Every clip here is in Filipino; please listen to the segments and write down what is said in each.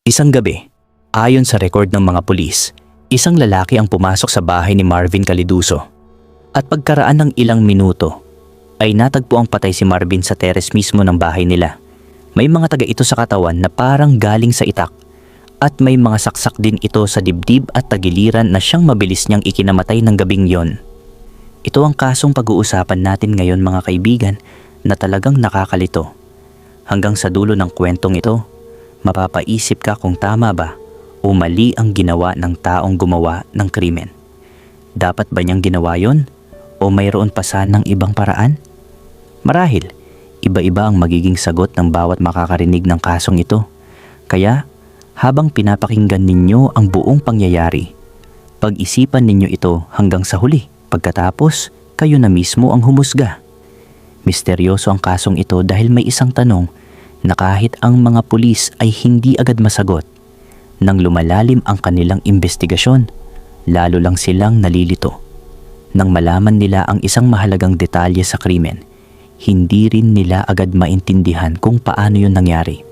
Isang gabi, ayon sa rekord ng mga pulis, isang lalaki ang pumasok sa bahay ni Marvin Caliduso. At pagkaraan ng ilang minuto, ay natagpo ang patay si Marvin sa teres mismo ng bahay nila. May mga taga ito sa katawan na parang galing sa itak at may mga saksak din ito sa dibdib at tagiliran na siyang mabilis niyang ikinamatay ng gabing yon. Ito ang kasong pag-uusapan natin ngayon mga kaibigan na talagang nakakalito. Hanggang sa dulo ng kwentong ito, mapapaisip ka kung tama ba o mali ang ginawa ng taong gumawa ng krimen. Dapat ba niyang ginawa yon o mayroon pa sanang ibang paraan? Marahil, iba-iba ang magiging sagot ng bawat makakarinig ng kasong ito. Kaya, habang pinapakinggan ninyo ang buong pangyayari, pag-isipan ninyo ito hanggang sa huli. Pagkatapos, kayo na mismo ang humusga. Misteryoso ang kasong ito dahil may isang tanong na kahit ang mga pulis ay hindi agad masagot. Nang lumalalim ang kanilang investigasyon, lalo lang silang nalilito. Nang malaman nila ang isang mahalagang detalye sa krimen, hindi rin nila agad maintindihan kung paano yun nangyari.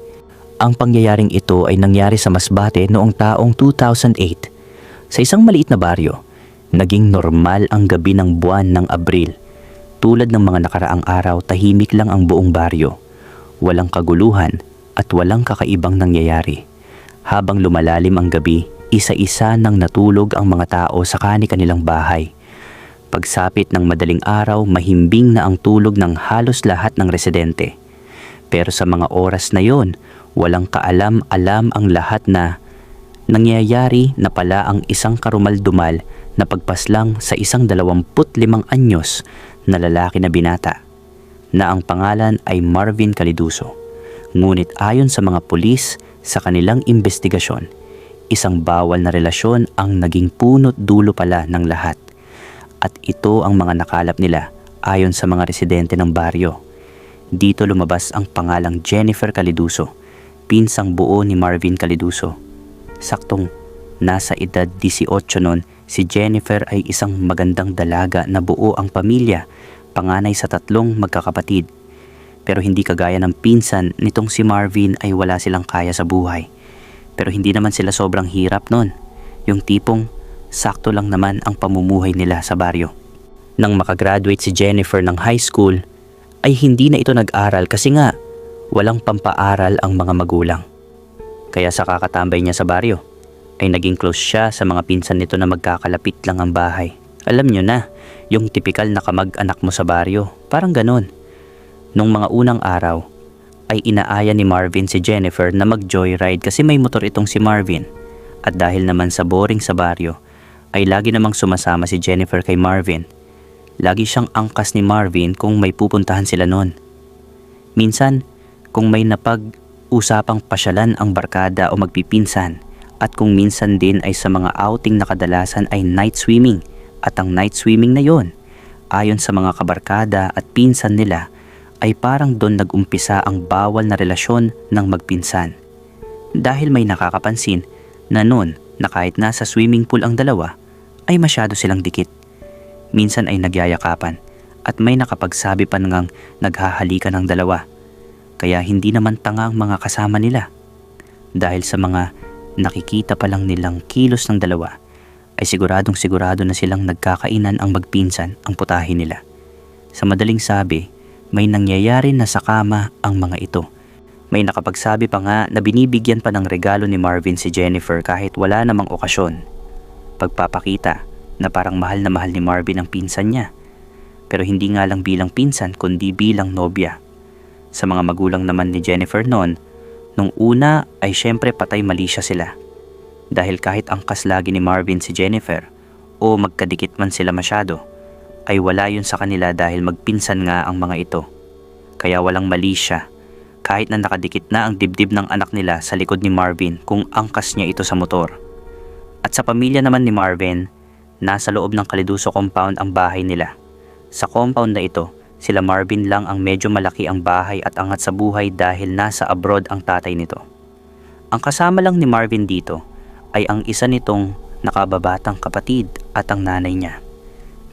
Ang pangyayaring ito ay nangyari sa Masbate noong taong 2008. Sa isang maliit na baryo, naging normal ang gabi ng buwan ng Abril. Tulad ng mga nakaraang araw, tahimik lang ang buong baryo. Walang kaguluhan at walang kakaibang nangyayari. Habang lumalalim ang gabi, isa-isa nang natulog ang mga tao sa kani-kanilang bahay. Pagsapit ng madaling araw, mahimbing na ang tulog ng halos lahat ng residente. Pero sa mga oras na yon, walang kaalam-alam ang lahat na nangyayari na pala ang isang karumal-dumal na pagpaslang sa isang 25 anyos na lalaki na binata na ang pangalan ay Marvin Caliduso. Ngunit ayon sa mga pulis sa kanilang investigasyon, isang bawal na relasyon ang naging punot dulo pala ng lahat. At ito ang mga nakalap nila ayon sa mga residente ng baryo. Dito lumabas ang pangalang Jennifer Caliduso, pinsang buo ni Marvin Caliduso. Saktong nasa edad 18 noon, si Jennifer ay isang magandang dalaga na buo ang pamilya, panganay sa 3 magkakapatid. Pero hindi kagaya ng pinsan nitong si Marvin ay wala silang kaya sa buhay. Pero hindi naman sila sobrang hirap noon. Yung tipong sakto lang naman ang pamumuhay nila sa baryo. Nang makagraduate si Jennifer ng high school, ay hindi na ito nag-aral kasi nga walang pampaaral ang mga magulang. Kaya sa kakatambay niya sa baryo, ay naging close siya sa mga pinsan nito na magkakalapit lang ang bahay. Alam nyo na, yung tipikal na kamag-anak mo sa baryo, parang ganon. Nung mga unang araw, ay inaaya ni Marvin si Jennifer na mag-joyride kasi may motor itong si Marvin. At dahil naman sa boring sa baryo, ay lagi namang sumasama si Jennifer kay Marvin. Lagi siyang angkas ni Marvin kung may pupuntahan sila noon. Minsan, kung may napag-usapang pasyalan ang barkada o magpipinsan, at kung minsan din ay sa mga outing na kadalasan ay night swimming. At ang night swimming na yon, ayon sa mga kabarkada at pinsan nila, ay parang doon nag-umpisa ang bawal na relasyon ng magpinsan. Dahil may nakakapansin na noon na kahit nasa swimming pool ang dalawa, ay masyado silang dikit. Minsan ay nagyayakapan at may nakapagsabi pa ngang naghahalikan ng dalawa. Kaya hindi naman tanga ang mga kasama nila. Dahil sa mga nakikita pa lang nilang kilos ng dalawa, ay sigurado na silang nagkakainan ang magpinsan ang putahe nila. Sa madaling sabi, may nangyayari na sa kama ang mga ito. May nakapagsabi pa nga na binibigyan pa ng regalo ni Marvin si Jennifer kahit wala namang okasyon. Pagpapakita na parang mahal na mahal ni Marvin ang pinsan niya. Pero hindi nga lang bilang pinsan kundi bilang nobya. Sa mga magulang naman ni Jennifer noon, nung una ay syempre patay mali siya sila. Dahil kahit angkas lagi ni Marvin si Jennifer o magkadikit man sila masyado, ay wala yun sa kanila dahil magpinsan nga ang mga ito. Kaya walang mali siya kahit na nakadikit na ang dibdib ng anak nila sa likod ni Marvin kung angkas niya ito sa motor. At sa pamilya naman ni Marvin, nasa loob ng Caliduso compound ang bahay nila. Sa compound na ito, sila Marvin lang ang medyo malaki ang bahay at angat sa buhay dahil nasa abroad ang tatay nito. Ang kasama lang ni Marvin dito ay ang isa nitong nakababatang kapatid at ang nanay niya.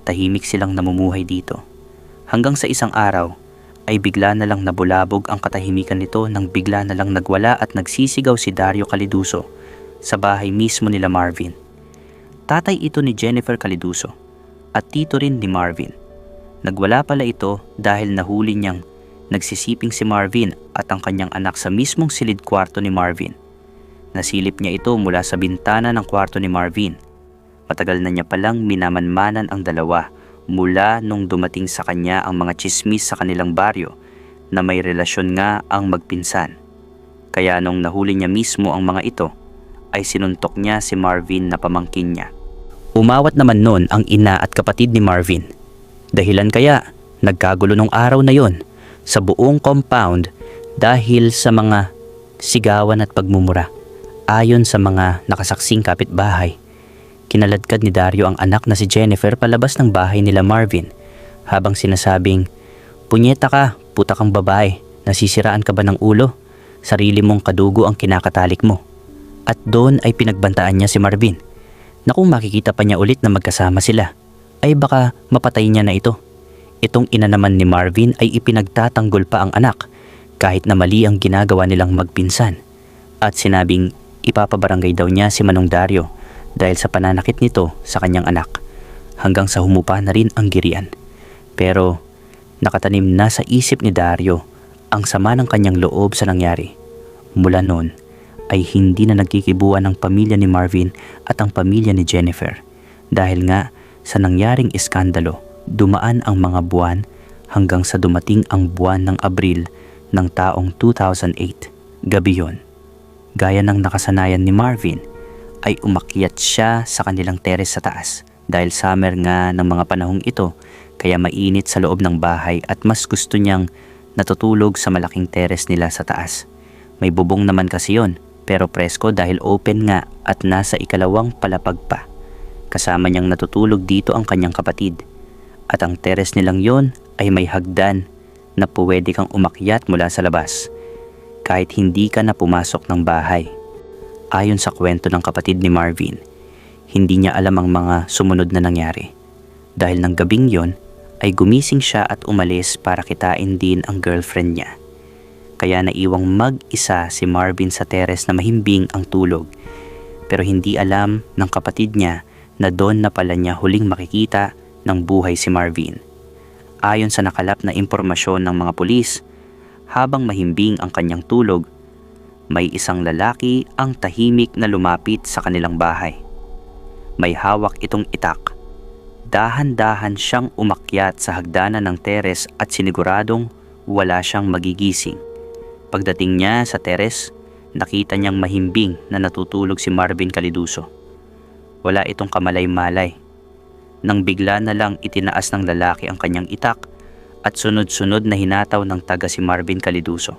Tahimik silang namumuhay dito. Hanggang sa isang araw ay bigla na lang nabulabog ang katahimikan nito nang bigla na lang nagwala at nagsisigaw si Dario Caliduso sa bahay mismo nila Marvin. Tatay ito ni Jennifer Caliduso at tito rin ni Marvin. Nagwala pala ito dahil nahuli niyang nagsisiping si Marvin at ang kanyang anak sa mismong silid kwarto ni Marvin. Nasilip niya ito mula sa bintana ng kwarto ni Marvin. Matagal na niya palang minamanmanan ang dalawa mula nung dumating sa kanya ang mga tsismis sa kanilang baryo na may relasyon nga ang magpinsan. Kaya nung nahuli niya mismo ang mga ito, ay sinuntok niya si Marvin na pamangkin niya. Umawat naman nun ang ina at kapatid ni Marvin. Dahilan kaya nagkagulo nung araw na yon sa buong compound dahil sa mga sigawan at pagmumura. Ayon sa mga nakasaksing kapitbahay, kinaladkad ni Dario ang anak na si Jennifer palabas ng bahay nila Marvin habang sinasabing, "Punyeta ka, puta kang babae, nasisiraan ka ba ng ulo? Sarili mong kadugo ang kinakatalik mo." At doon ay pinagbantaan niya si Marvin na kung makikita pa niya ulit na magkasama sila, ay baka mapatay niya na ito. Itong ina naman ni Marvin ay ipinagtatanggol pa ang anak kahit na mali ang ginagawa nilang magpinsan. At sinabing ipapabarangay daw niya si Manong Dario dahil sa pananakit nito sa kanyang anak, hanggang sa humupa na rin ang girian. Pero nakatanim na sa isip ni Dario ang sama ng kanyang loob sa nangyari. Mula noon ay hindi na nagkikibuan ang pamilya ni Marvin at ang pamilya ni Jennifer dahil nga sa nangyaring iskandalo. Dumaan ang mga buwan hanggang sa dumating ang buwan ng Abril ng taong 2008. Gabi yon, gaya ng nakasanayan ni Marvin, ay umakyat siya sa kanilang teres sa taas dahil summer nga ng mga panahong ito, kaya mainit sa loob ng bahay at mas gusto niyang natutulog sa malaking teres nila sa taas. May bubong naman kasi yon, pero presko dahil open nga at nasa ikalawang palapag pa. Kasama niyang natutulog dito ang kanyang kapatid. At ang teres nilang yon ay may hagdan na pwede kang umakyat mula sa labas kahit hindi ka na pumasok ng bahay. Ayon sa kwento ng kapatid ni Marvin, hindi niya alam ang mga sumunod na nangyari. Dahil ng gabing yon ay gumising siya at umalis para kitain din ang girlfriend niya. Kaya naiwang mag-isa si Marvin sa teres na mahimbing ang tulog. Pero hindi alam ng kapatid niya na doon na pala niya huling makikita ng buhay si Marvin. Ayon sa nakalap na impormasyon ng mga pulis, habang mahimbing ang kanyang tulog, may isang lalaki ang tahimik na lumapit sa kanilang bahay. May hawak itong itak. Dahan-dahan siyang umakyat sa hagdanan ng teres at siniguradong wala siyang magigising. Pagdating niya sa teres, nakita niyang mahimbing na natutulog si Marvin Caliduso. Wala itong kamalay-malay. Nang bigla na lang itinaas ng lalaki ang kanyang itak at sunod-sunod na hinataw ng taga si Marvin Caliduso.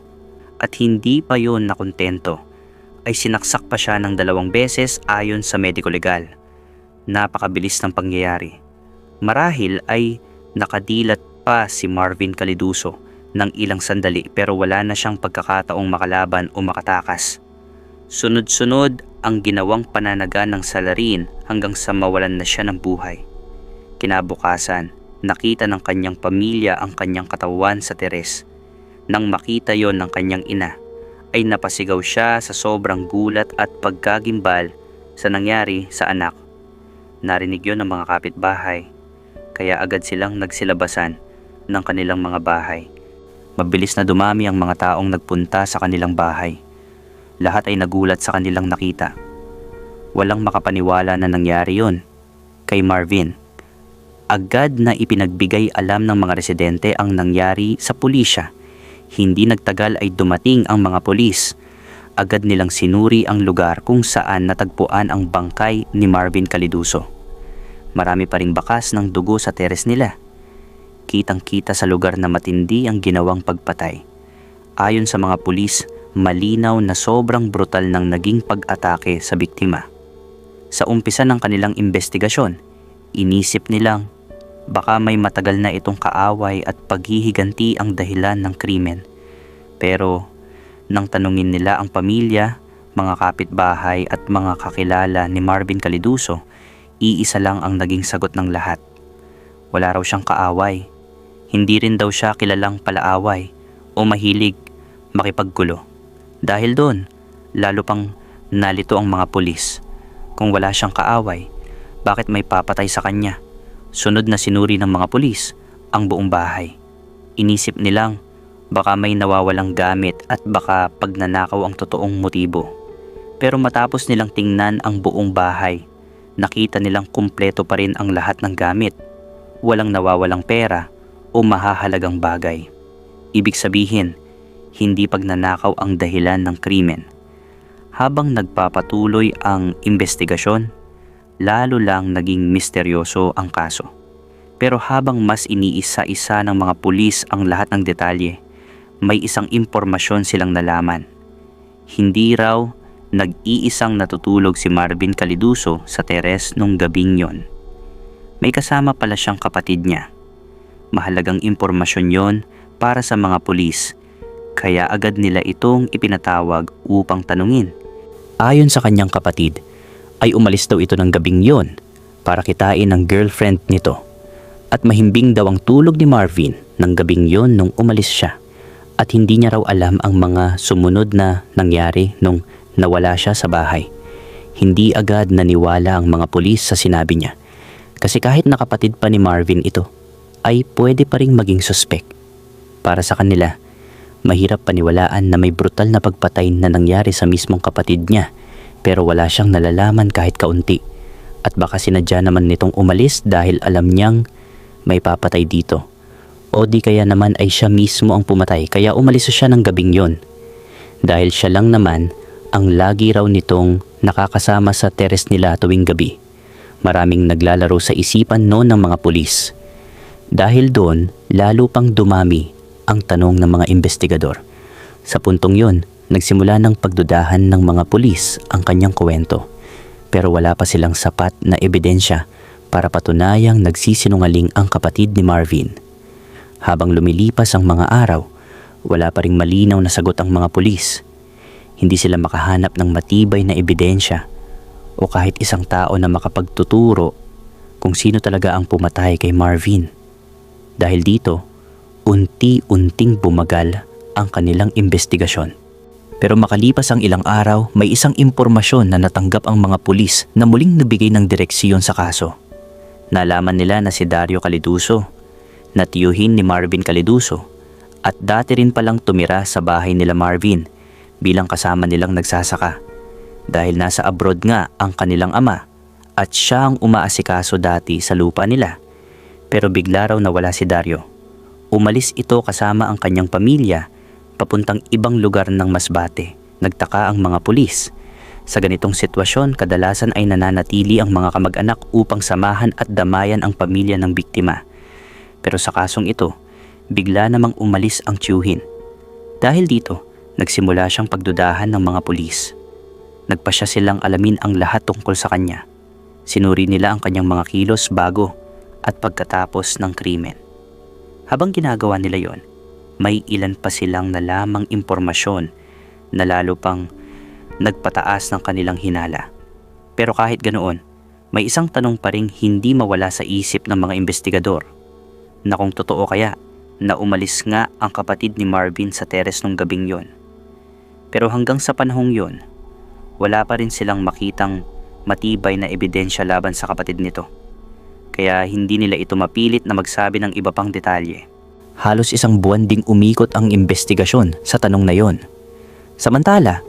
At hindi pa yon nakontento, ay sinaksak pa siya ng 2 beses ayon sa mediko legal. Napakabilis ng pangyayari. Marahil ay nakadilat pa si Marvin Caliduso ng ilang sandali pero wala na siyang pagkakataong makalaban o makatakas. Sunod-sunod ang ginawang pananaga ng salarin hanggang sa mawalan na siya ng buhay. Kinabukasan, nakita ng kanyang pamilya ang kanyang katawan sa teres. Nang makita yon ng kanyang ina, ay napasigaw siya sa sobrang gulat at pagkagimbal sa nangyari sa anak. Narinig yon ng mga kapitbahay, kaya agad silang nagsilabasan ng kanilang mga bahay. Mabilis na dumami ang mga taong nagpunta sa kanilang bahay. Lahat ay nagulat sa kanilang nakita. Walang makapaniwala na nangyari yon kay Marvin. Agad na ipinagbigay alam ng mga residente ang nangyari sa pulisya. Hindi nagtagal ay dumating ang mga pulis. Agad nilang sinuri ang lugar kung saan natagpuan ang bangkay ni Marvin Caliduso. Marami pa ring bakas ng dugo sa teres nila. Kitang-kita sa lugar na matindi ang ginawang pagpatay. Ayon sa mga pulis, malinaw na sobrang brutal ng naging pag-atake sa biktima. Sa umpisa ng kanilang investigasyon, inisip nilang baka may matagal na itong kaaway at paghihiganti ang dahilan ng krimen. Pero nang tanungin nila ang pamilya, mga kapitbahay at mga kakilala ni Marvin Caliduso, iisa lang ang naging sagot ng lahat. Wala raw siyang kaaway. Hindi rin daw siya kilalang palaaway o mahilig makipaggulo. Dahil doon, lalo pang nalito ang mga pulis. Kung wala siyang kaaway, bakit may papatay sa kanya? Sunod na sinuri ng mga pulis ang buong bahay. Inisip nilang baka may nawawalang gamit at baka pagnanakaw ang totoong motibo. Pero matapos nilang tingnan ang buong bahay, nakita nilang kumpleto pa rin ang lahat ng gamit. Walang nawawalang pera o mahahalagang bagay. Ibig sabihin, hindi pagnanakaw ang dahilan ng krimen. Habang nagpapatuloy ang investigasyon, lalo lang naging misteryoso ang kaso. Pero habang mas iniisa-isa ng mga pulis ang lahat ng detalye, may isang impormasyon silang nalaman. Hindi raw nag-iisang natutulog si Marvin Caliduso sa teres nung gabing yon. May kasama pala siyang kapatid niya. Mahalagang impormasyon yon para sa mga pulis, kaya agad nila itong ipinatawag upang tanungin. Ayon sa kanyang kapatid, ay umalis daw ito ng gabing yon para kitain ang girlfriend nito. At mahimbing daw ang tulog ni Marvin ng gabing yon nung umalis siya. At hindi niya raw alam ang mga sumunod na nangyari nung nawala siya sa bahay. Hindi agad naniwala ang mga pulis sa sinabi niya. Kasi kahit nakapatid pa ni Marvin ito, ay pwede pa ring maging suspect. Para sa kanila, mahirap paniwalaan na may brutal na pagpatay na nangyari sa mismong kapatid niya, pero wala siyang nalalaman kahit kaunti. At baka sinadya naman nitong umalis dahil alam niyang may papatay dito. O di kaya naman ay siya mismo ang pumatay kaya umalis siya ng gabing yon. Dahil siya lang naman ang lagi raw nitong nakakasama sa teres nila tuwing gabi. Maraming naglalaro sa isipan noon ng mga pulis. Dahil doon, lalo pang dumami ang tanong ng mga investigador. Sa puntong yon, nagsimula ng pagdudahan ng mga pulis ang kanyang kwento. Pero wala pa silang sapat na ebidensya para patunayang nagsisinungaling ang kapatid ni Marvin. Habang lumilipas ang mga araw, wala pa ring malinaw na sagot ang mga pulis. Hindi sila makahanap ng matibay na ebidensya o kahit isang tao na makapagtuturo kung sino talaga ang pumatay kay Marvin. Dahil dito, unti-unting bumagal ang kanilang investigasyon. Pero makalipas ang ilang araw, may isang impormasyon na natanggap ang mga pulis na muling nabigay ng direksyon sa kaso. Nalaman nila na si Dario Caliduso, na tiyuhin ni Marvin Caliduso, at dati rin palang tumira sa bahay nila Marvin bilang kasama nilang nagsasaka. Dahil nasa abroad nga ang kanilang ama at siya ang umaasikaso dati sa lupa nila. Pero bigla raw nawala si Dario. Umalis ito kasama ang kanyang pamilya papuntang ibang lugar ng Masbate. Nagtaka ang mga pulis. Sa ganitong sitwasyon, kadalasan ay nananatili ang mga kamag-anak upang samahan at damayan ang pamilya ng biktima. Pero sa kasong ito, bigla namang umalis ang tiyuhin. Dahil dito, nagsimula siyang pagdudahan ng mga pulis. Nagpasya silang alamin ang lahat tungkol sa kanya. Sinuri nila ang kanyang mga kilos bago at pagkatapos ng krimen. Habang ginagawa nila yon, may ilan pa silang nalamang impormasyon na lalo pang nagpataas ng kanilang hinala. Pero kahit ganoon, may isang tanong pa ring hindi mawala sa isip ng mga investigador. Na kung totoo kaya na umalis nga ang kapatid ni Marvin sa teres nung gabing yon. Pero hanggang sa panahong yon, wala pa rin silang makitang matibay na ebidensya laban sa kapatid nito. Kaya hindi nila ito mapilit na magsabi ng iba pang detalye. Halos isang buwan ding umikot ang investigasyon sa tanong na yon. Samantala,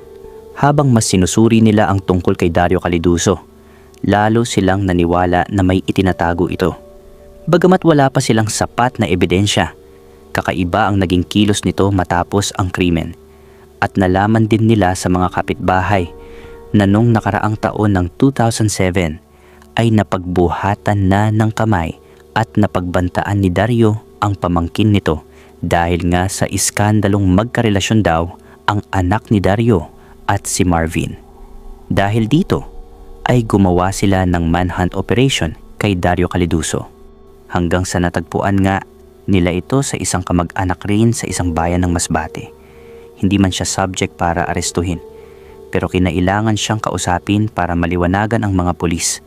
habang mas sinusuri nila ang tungkol kay Dario Caliduso, lalo silang naniwala na may itinatago ito. Bagamat wala pa silang sapat na ebidensya, kakaiba ang naging kilos nito matapos ang krimen. At nalaman din nila sa mga kapitbahay na nung nakaraang taon ng 2007 ay napagbuhatan na ng kamay at napagbantaan ni Dario ang pamangkin nito dahil nga sa iskandalong magkarelasyon daw ang anak ni Dario at si Marvin. Dahil dito ay gumawa sila ng manhunt operation kay Dario Caliduso. Hanggang sa natagpuan nga nila ito sa isang kamag-anak rin sa isang bayan ng Masbate. Hindi man siya subject para arestuhin, pero kinailangan siyang kausapin para maliwanagan ang mga pulis.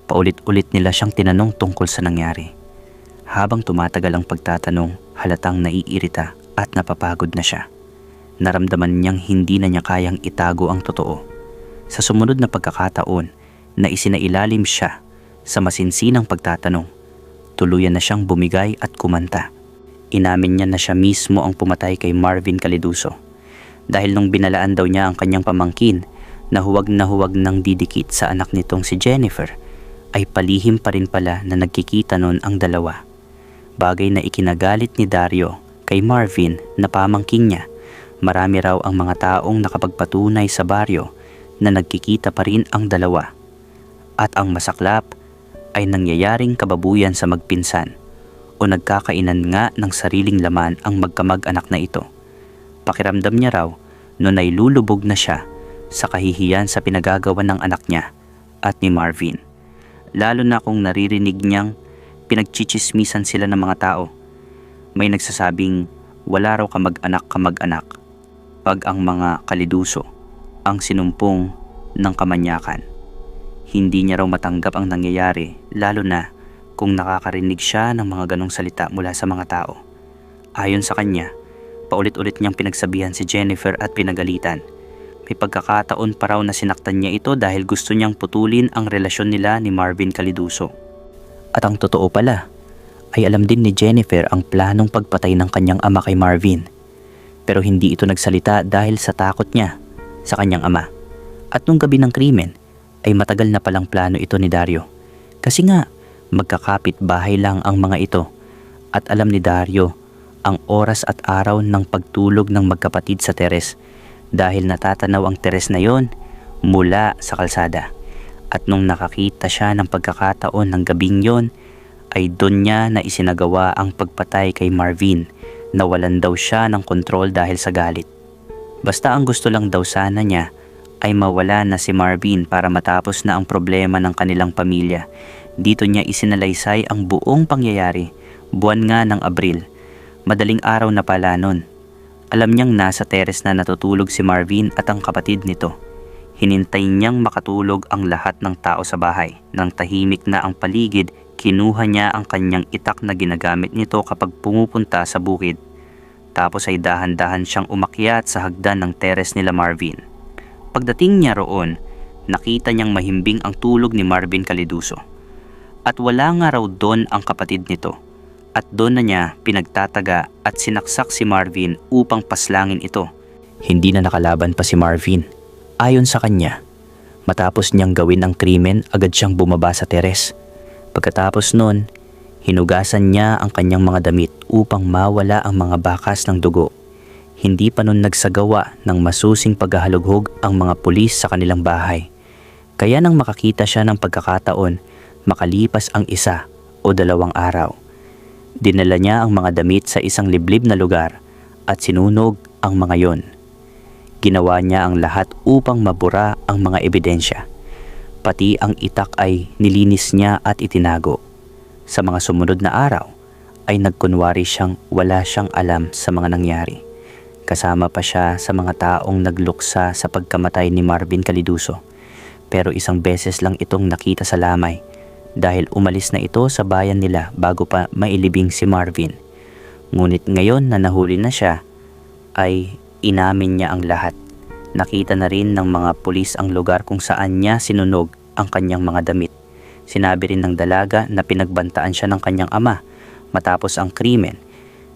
Paulit-ulit nila siyang tinanong tungkol sa nangyari. habang tumatagal ang pagtatanong, halatang naiirita at napapagod na siya. Naramdaman niyang hindi na niya kayang itago ang totoo. Sa sumunod na pagkakataon na isinailalim siya sa masinsinang pagtatanong, tuluyan na siyang bumigay at kumanta. Inamin niya na siya mismo ang pumatay kay Marvin Caliduso. Dahil nung binalaan daw niya ang kanyang pamangkin na huwag nang didikit sa anak nitong si Jennifer, ay palihim pa rin pala na nagkikita nun ang dalawa. Bagay na ikinagalit ni Dario kay Marvin na pamangkin niya. Marami raw ang mga taong nakapagpatunay sa baryo na nagkikita pa rin ang dalawa. At ang masaklap ay nangyayaring kababuyan sa magpinsan o nagkakainan nga ng sariling laman ang magkamag-anak na ito. Pakiramdam niya raw noon ay lulubog na siya sa kahihiyan sa pinagagawa ng anak niya at ni Marvin. Lalo na kung naririnig niyang pinagchichismisan sila ng mga tao. May nagsasabing wala raw kamag-anak pag ang mga Caliduso ang sinumpong ng kamanyakan. Hindi niya raw matanggap ang nangyayari, lalo na kung nakakarinig siya ng mga ganong salita mula sa mga tao. Ayon sa kanya, paulit-ulit niyang pinagsabihan si Jennifer at pinagalitan. May pagkakataon pa raw na sinaktan niya ito dahil gusto niyang putulin ang relasyon nila ni Marvin Caliduso. At ang totoo pala, ay alam din ni Jennifer ang planong pagpatay ng kanyang ama kay Marvin. Pero hindi ito nagsalita dahil sa takot niya sa kanyang ama. At nung gabi ng krimen, ay matagal na palang plano ito ni Dario. Kasi nga, magkakapit bahay lang ang mga ito. At alam ni Dario ang oras at araw ng pagtulog ng magkapatid sa teres dahil natatanaw ang teres na yon mula sa kalsada. At nung nakakita siya ng pagkakataon ng gabing yon, ay doon niya na isinagawa ang pagpatay kay Marvin. Nawalan daw siya ng kontrol dahil sa galit. Basta ang gusto lang daw sana niya ay mawala na si Marvin para matapos na ang problema ng kanilang pamilya. Dito niya isinalaysay ang buong pangyayari, buwan nga ng Abril. Madaling araw na pala nun. Alam niyang nasa teres na natutulog si Marvin at ang kapatid nito. Hinintay niyang makatulog ang lahat ng tao sa bahay. Nang tahimik na ang paligid, kinuha niya ang kanyang itak na ginagamit nito kapag pumupunta sa bukid. Tapos ay dahan-dahan siyang umakyat sa hagdan ng teres nila Marvin. Pagdating niya roon, nakita niyang mahimbing ang tulog ni Marvin Caliduso. At wala nga raw doon ang kapatid nito. At doon na niya pinagtataga at sinaksak si Marvin upang paslangin ito. Hindi na nakalaban pa si Marvin. Ayon sa kanya, matapos niyang gawin ang krimen, agad siyang bumaba sa teres. Pagkatapos nun, hinugasan niya ang kanyang mga damit upang mawala ang mga bakas ng dugo. Hindi pa nun nagsagawa ng masusing paghahalughog ang mga pulis sa kanilang bahay. Kaya nang makakita siya ng pagkakataon, makalipas ang 1 o 2 araw, dinala niya ang mga damit sa isang liblib na lugar at sinunog ang mga yon. Ginawa niya ang lahat upang mabura ang mga ebidensya. Pati ang itak ay nilinis niya at itinago. Sa mga sumunod na araw ay nagkunwari siyang wala siyang alam sa mga nangyari. Kasama pa siya sa mga taong nagluksa sa pagkamatay ni Marvin Caliduso. Pero isang beses lang itong nakita sa lamay dahil umalis na ito sa bayan nila bago pa mailibing si Marvin. Ngunit ngayon na nahuli na siya, ay inamin niya ang lahat. Nakita na rin ng mga pulis ang lugar kung saan niya sinunog ang kanyang mga damit. Sinabi rin ng dalaga na pinagbantaan siya ng kanyang ama matapos ang krimen.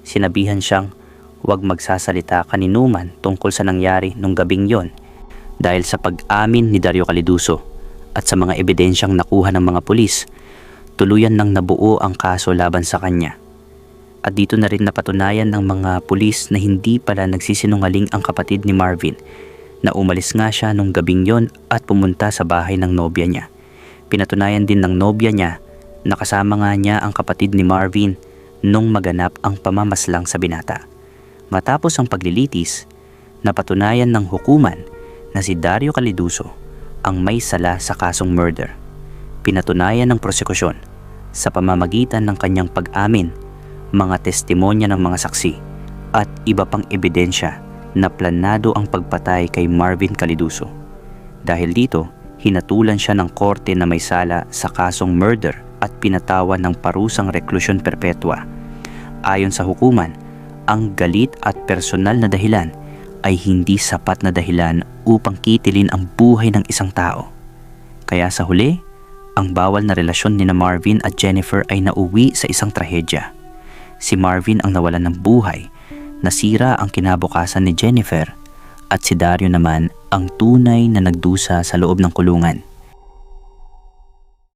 Sinabihan siyang huwag magsasalita kaninuman tungkol sa nangyari nung gabing yon dahil sa pag-amin ni Dario Caliduso at sa mga ebidensyang nakuha ng mga pulis, tuluyan nang nabuo ang kaso laban sa kanya. At dito na rin napatunayan ng mga pulis na hindi pala nagsisinungaling ang kapatid ni Marvin, na umalis nga siya nung gabing yon at pumunta sa bahay ng nobya niya. Pinatunayan din ng nobya niya na kasama nga niya ang kapatid ni Marvin nung maganap ang pamamaslang sa binata. Matapos ang paglilitis, napatunayan ng hukuman na si Dario Caliduso ang may sala sa kasong murder. Pinatunayan ng prosekusyon sa pamamagitan ng kanyang pag-amin, mga testimonya ng mga saksi at iba pang ebidensya na planado ang pagpatay kay Marvin Caliduso. Dahil dito, hinatulan siya ng korte na may sala sa kasong murder at pinatawan ng parusang reklusyon perpetua. Ayon sa hukuman, ang galit at personal na dahilan ay hindi sapat na dahilan upang kitilin ang buhay ng isang tao. Kaya sa huli, ang bawal na relasyon ni Marvin at Jennifer ay nauwi sa isang trahedya. Si Marvin ang nawalan ng buhay, nasira ang kinabukasan ni Jennifer, at si Dario naman ang tunay na nagdusa sa loob ng kulungan.